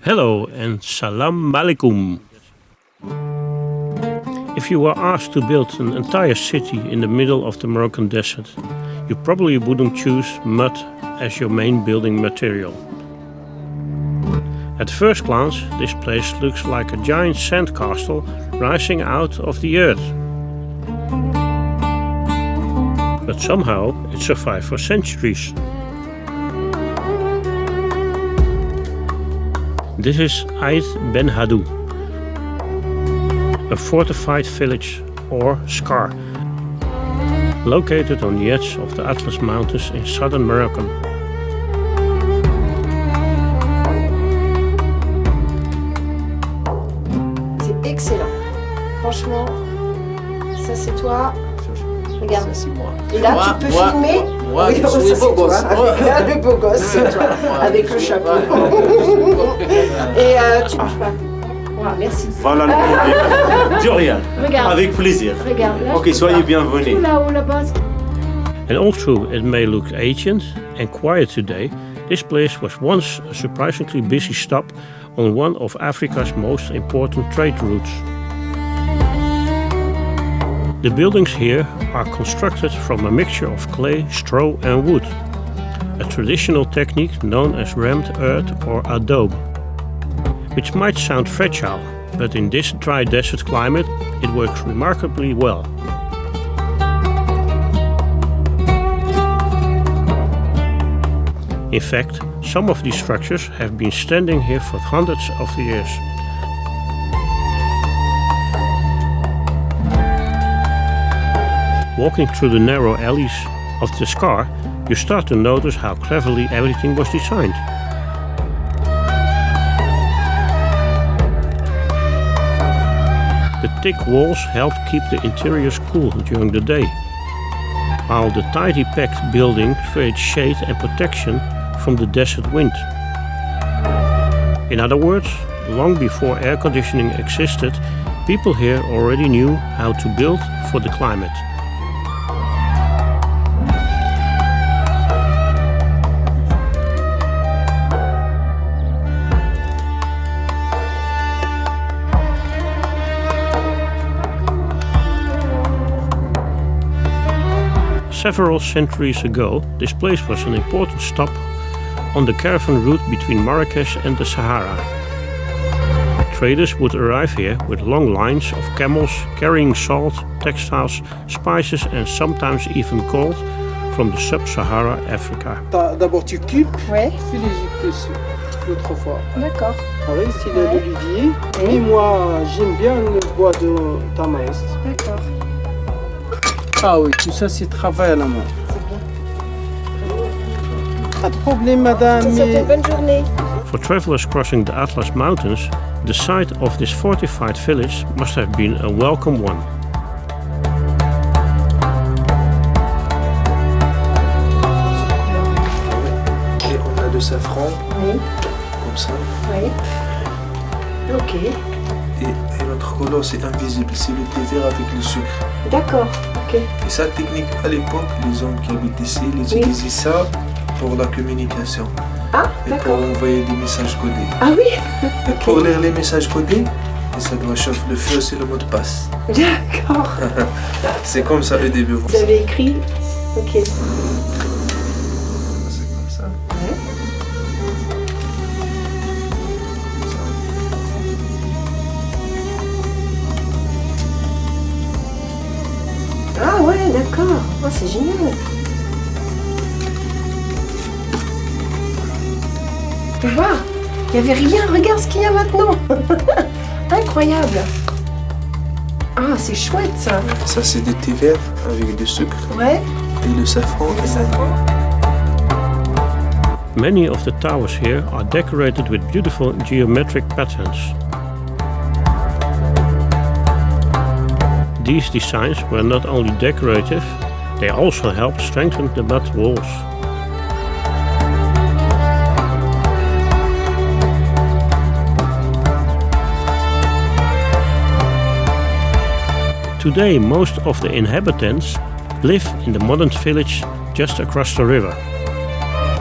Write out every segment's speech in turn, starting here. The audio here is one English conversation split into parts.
Hello and salam alaikum. If you were asked to build an entire city in the middle of the Moroccan desert, you probably wouldn't choose mud as your main building material. At first glance, this place looks like a giant sandcastle rising out of the earth. But somehow it survived for centuries. This is Aït Ben Haddou, a fortified village or ksar, located on the edge of the Atlas Mountains in southern Morocco. C'est excellent. Franchement, ça c'est toi. Regarde. Ça, c'est moi. Et là, Moi, tu peux moi, filmer. moi, Oui, je ça, suis c'est le beau toi. gosse. Le beau gosse, c'est toi. Avec le chapeau. Et tu bouges pas. Voilà, merci. Voilà le problème. De rien. Regarde. Avec plaisir. Regarde. Là, Ok, soyez bienvenus. Là-haut, là-bas. And although it may look ancient and quiet today, this place was once a surprisingly busy stop on one of Africa's most important trade routes. The buildings here are constructed from a mixture of clay, straw and wood, a traditional technique known as rammed earth or adobe, which might sound fragile, but in this dry desert climate it works remarkably well. In fact, some of these structures have been standing here for hundreds of years. Walking through the narrow alleys of the ksar, you start to notice how cleverly everything was designed. The thick walls helped keep the interiors cool during the day, while the tightly packed building creates shade and protection from the desert wind. In other words, long before air conditioning existed, people here already knew how to build for the climate. Several centuries ago, this place was an important stop on the caravan route between Marrakech and the Sahara. Traders would arrive here with long lines of camels carrying salt, textiles, spices and sometimes even gold from the sub-Sahara Africa. D'abord tu coupes, Ouais. tu fais les yeux dessus, l'autre fois. D'accord. Avec style Ouais. d'olivier. Oui. Mais moi j'aime bien le bois de tamaïs. D'accord. Ah oui, tout ça c'est travail à la main. C'est bien. Pas de problème madame. Je te souhaite une bonne journée. For travelers crossing the Atlas Mountains, the site of this fortified village must have been a welcome one. Et on a de safran, Oui. comme ça. Oui. Ok. Et notre couleur, c'est invisible. C'est le thé vert avec le sucre. D'accord. Ok. Et ça, technique, à l'époque, les hommes qui habitent ici, ils utilisaient ça pour la communication. Ah, Et pour d'accord. envoyer des messages codés. Ah oui. Et pour lire les messages codés, et ça doit chauffer le feu, c'est le mot de passe. D'accord. C'est comme ça le début. Vous avez écrit. Ok. C'est comme ça. Ouais. Comme ça. Ah ouais, d'accord. Ah, c'est génial. Tu vois, il n'y avait rien. Regarde ce qu'il y a maintenant. Incroyable. Ah, c'est chouette ça. Ça, c'est du thé vert avec du sucre Ouais. et le safran. Le safran. Many of the towers here are decorated with beautiful geometric patterns. These designs were not only decorative, they also helped strengthen the mud walls. Today, most of the inhabitants live in the modern village just across the river.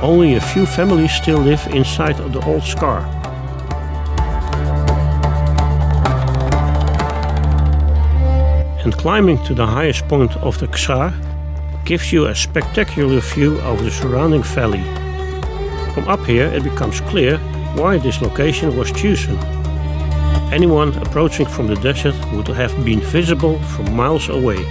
Only a few families still live inside of the old ksar. and climbing to the highest point of the ksar gives you a spectacular view over the surrounding valley. From up here it becomes clear why this location was chosen. Anyone approaching from the desert would have been visible from miles away.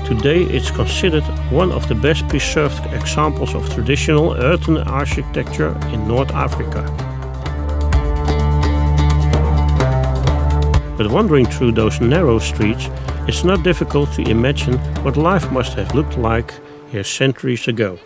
Today it's considered one of the best preserved examples of traditional earthen architecture in North Africa. But wandering through those narrow streets, it's not difficult to imagine what life must have looked like here centuries ago.